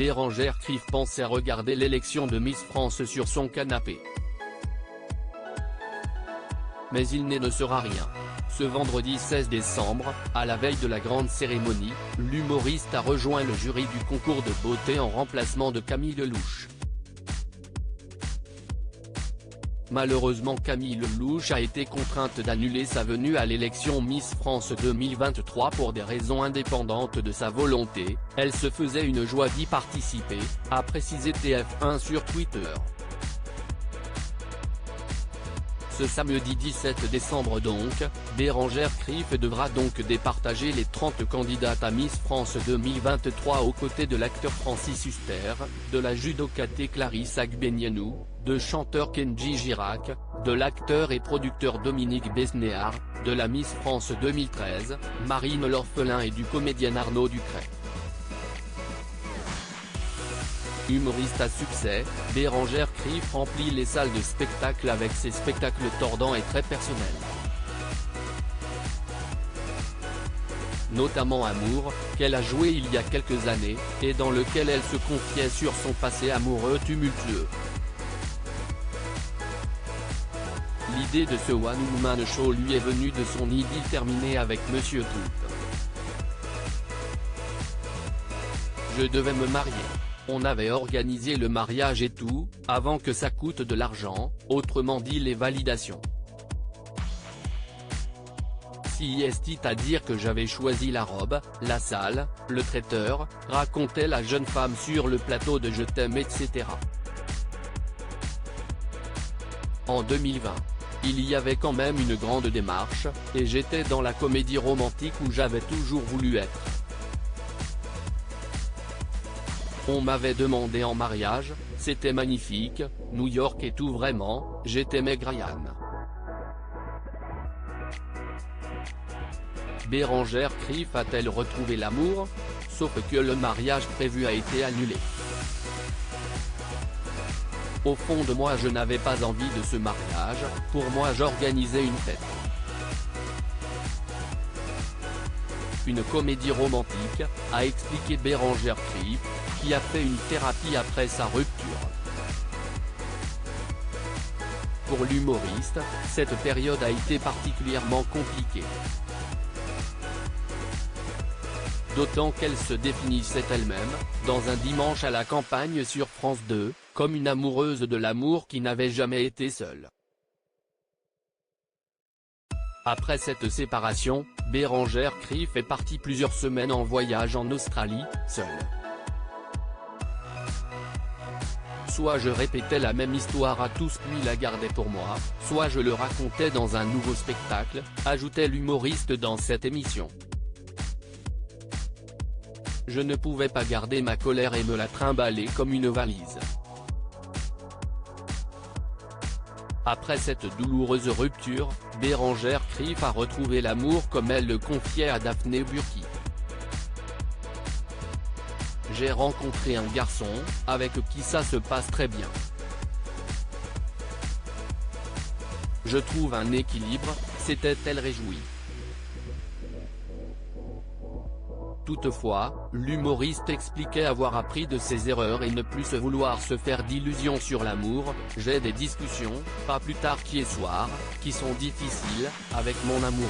Bérengère Krief pensait regarder l'élection de Miss France sur son canapé. Mais il ne sera rien. Ce vendredi 16 décembre, à la veille de la grande cérémonie, l'humoriste a rejoint le jury du concours de beauté en remplacement de Camille Lelouch. Malheureusement, Camille Lelouch a été contrainte d'annuler sa venue à l'élection Miss France 2023 pour des raisons indépendantes de sa volonté. Elle se faisait une joie d'y participer, a précisé TF1 sur Twitter. Ce samedi 17 décembre donc, Bérengère Krief devra donc départager les 30 candidates à Miss France 2023 aux côtés de l'acteur Francis Huster, de la judokate Clarisse Agbenienou, de chanteur Kenji Girac, de l'acteur et producteur Dominique Besnéard, de la Miss France 2013, Marine L'Orphelin et du comédien Arnaud Ducret. Humoriste à succès, Bérengère Krief remplit les salles de spectacle avec ses spectacles tordants et très personnels. Notamment Amour, qu'elle a joué il y a quelques années, et dans lequel elle se confiait sur son passé amoureux tumultueux. L'idée de ce One Woman Show lui est venue de son idylle terminée avec Monsieur Tout. Je devais me marier. On avait organisé le mariage et tout, avant que ça coûte de l'argent, autrement dit les validations. Si est à dire que j'avais choisi la robe, la salle, le traiteur, racontait la jeune femme sur le plateau de Je t'aime etc. En 2020. Il y avait quand même une grande démarche, et j'étais dans la comédie romantique où j'avais toujours voulu être. On m'avait demandé en mariage, c'était magnifique, New York et tout vraiment, j'étais Meg Ryan. Bérengère Krief a-t-elle retrouvé l'amour? Sauf que le mariage prévu a été annulé. Au fond de moi je n'avais pas envie de ce mariage, pour moi j'organisais une fête. Une comédie romantique, a expliqué Bérengère Krief, qui a fait une thérapie après sa rupture. Pour l'humoriste, cette période a été particulièrement compliquée. D'autant qu'elle se définissait elle-même, dans un dimanche à la campagne sur France 2, comme une amoureuse de l'amour qui n'avait jamais été seule. Après cette séparation, Bérengère Krief est partie plusieurs semaines en voyage en Australie, seule. Soit je répétais la même histoire à tous puis la gardais pour moi, soit je le racontais dans un nouveau spectacle, ajoutait l'humoriste dans cette émission. Je ne pouvais pas garder ma colère et me la trimballer comme une valise. Après cette douloureuse rupture, Bérengère Krief a retrouvé l'amour comme elle le confiait à Daphné Burki. J'ai rencontré un garçon, avec qui ça se passe très bien. Je trouve un équilibre, s'était-elle réjouie. Toutefois, l'humoriste expliquait avoir appris de ses erreurs et ne plus se vouloir se faire d'illusions sur l'amour. J'ai des discussions, pas plus tard qu'hier soir, qui sont difficiles, avec mon amoureux.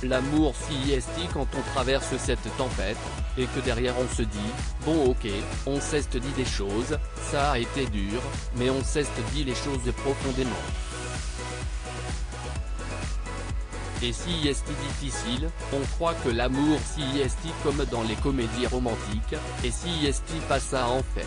L'amour si est quand on traverse cette tempête, et que derrière on se dit, bon ok, on s'est dit des choses, ça a été dur, mais on s'est dit les choses profondément. Et si est difficile, on croit que l'amour si est comme dans les comédies romantiques, et si est pas ça en fait.